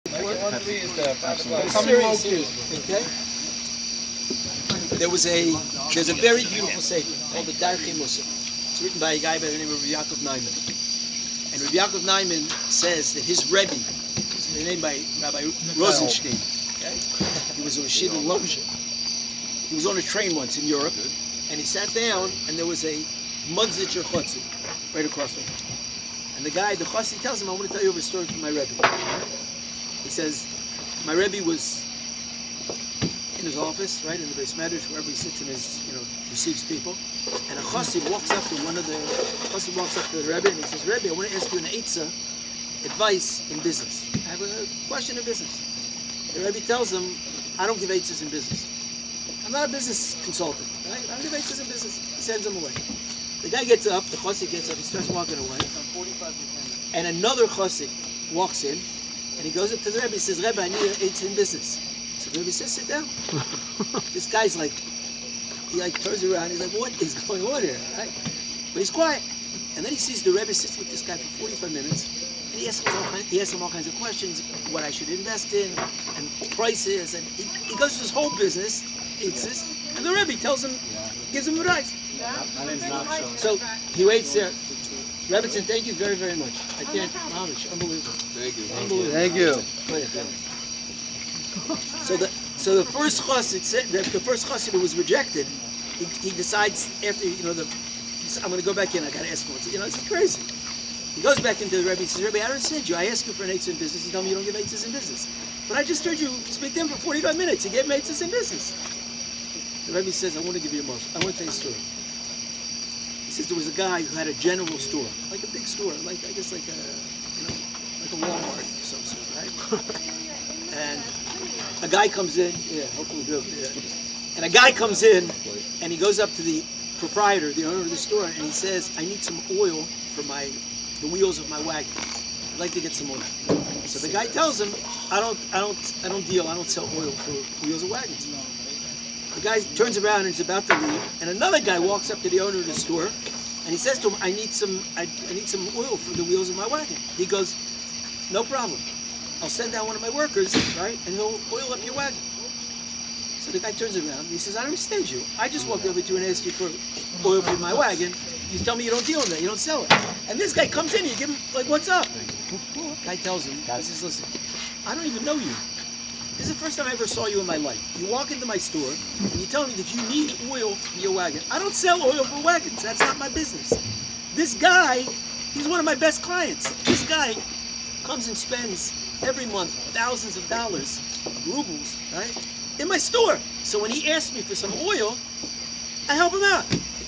Okay. There's a very beautiful sefer called the Darchei Mussar. It's written by a guy by the name of Rabbi Falk Schmoozes. And Rabbi Falk Schmoozes says that his Rebbe, his name by Rabbi Rosenstein, okay? He was a Rashid in Lomja. He was on a train once in Europe, and he sat down, and there was a Mugzitcher Chotzi right across from him. And the Chotzi tells him, I want to tell you a story from my Rebbe. He says, my Rebbe was in his office, right, in the Beis Medrash, wherever he sits in his, receives people. And a Chassid walks up to the Rebbe, and he says, Rebbe, I want to ask you an eitzah, advice in business. I have a question in business. The Rebbe tells him, I don't give eitzahs in business. I'm not a business consultant, right? I don't give eitzahs in business. He sends him away. The guy gets up, the Chassid gets up, he starts walking away. And another Chassid walks in, and he goes up to the Rebbe, he says, Rebbe, I need an eitzah in business. So the Rebbe says, sit down. This guy's he turns around, he's like, what is going on here, right? But he's quiet. And then he sees the Rebbe sits with this guy for 45 minutes, and he asks him all kinds of questions, what I should invest in, and prices, and he goes through his whole business, and the Rebbe tells him, gives him advice. So he waits there. Rebbetzin, thank you very, very much. I can't, unbelievable. Thank you. Unbelievable. Thank you. So the first chassid who was rejected, he decides after I'm going to go back in. I got to ask him. This is crazy. He goes back into the Rebbe. He says, Rebbe, I understand you. I asked you for an eitzah in business. You tell me you don't give eitzahs in business. But I just heard you speak to him for 45 minutes. You gave him eitzahs in business. The Rebbe says, I want to give you a most. I want to tell you a story. He says there was a guy who had a general store, like a big store, like a Walmart of some sort, right? And a guy comes in, hopefully good, and a guy comes in, and he goes up to the proprietor, the owner of the store, and he says, I need some oil for the wheels of my wagon. I'd like to get some oil. So the guy tells him, I don't sell oil for wheels of wagons. The guy turns around and is about to leave, and another guy walks up to the owner of the store, and he says to him, I need some oil for the wheels of my wagon. He goes, no problem. I'll send down one of my workers, right, and he'll oil up your wagon. So the guy turns around, and he says, I don't understand you. I just walked over to you and asked you for oil for my wagon. You tell me you don't deal in that, you don't sell it. And this guy comes in, you give him, what's up? The guy tells him, he says, listen, I don't even know you. This is the first time I ever saw you in my life. You walk into my store, and you tell me that you need oil for your wagon. I don't sell oil for wagons. That's not my business. This guy, he's one of my best clients. This guy comes and spends every month thousands of dollars, of rubles, right, in my store. So when he asks me for some oil, I help him out.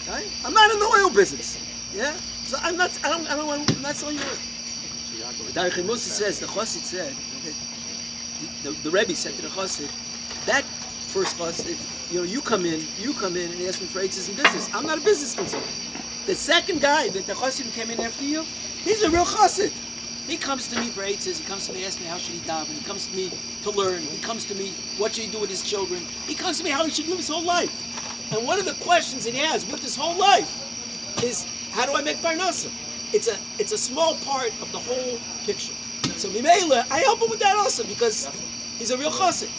Right? I'm not in the oil business. Yeah, so I'm not selling oil. The Darchei Mussar says, the Chassid said, the Rebbe said to the Chassid, that first Chassid, you come in and ask me for eitzahs in business. I'm not a business consultant. The second guy, the Chassid who came in after you, he's a real Chassid. He comes to me for eitzahs. He comes to me, asks me how should he daven. He comes to me to learn. He comes to me, what should he do with his children. He comes to me how he should live his whole life. And one of the questions that he has with his whole life is, how do I make parnasa? It's a small part of the whole picture. So Mimela, I help him with that also because he's a real chassid.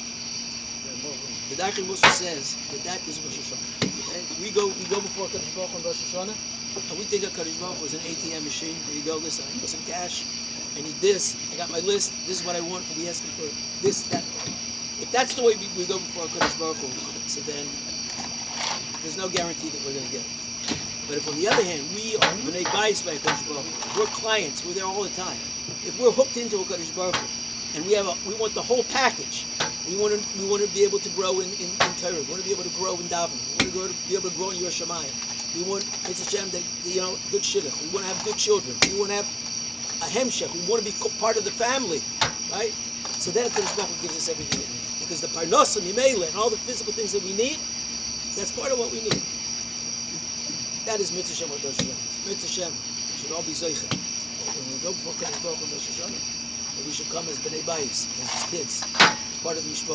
The Darchei Mussar says that is Rosh Hashanah. Okay? We go before Kadosh Baruch Hu on Rosh Hashanah, and we think of Kadosh Baruch Hu as an ATM machine where you go, listen, I put some cash, I need this, I got my list, this is what I want, and we ask him for this, that. If that's the way we go before Kadosh Baruch Hu, so then there's no guarantee that we're going to get it. But if on the other hand, we are B'nai Bayis by Kadosh Baruch Hu, we're clients, we're there all the time. If we're hooked into a Kadosh Baruch Hu, and we want the whole package, we want to be able to grow in Torah, we want to be able to grow in davening, we want to be able to grow in Yerusha Shamayim. We want Hashem that good shidduch. We want to have good children. We want to have a hemshech. We want to be part of the family, right? So then Kadosh Baruch Hu gives us everything that we need, because the parnasa, mimela, and all the physical things that we need, that's part of what we need. That is Mitzvah Shem Rosh Hashanah. Mitzvah Shem should all be zeicha. When we go before Kadosh Baruch Hu on Rosh Hashanah, we should come as B'nai Bayis, as his kids, as part of the mishpach.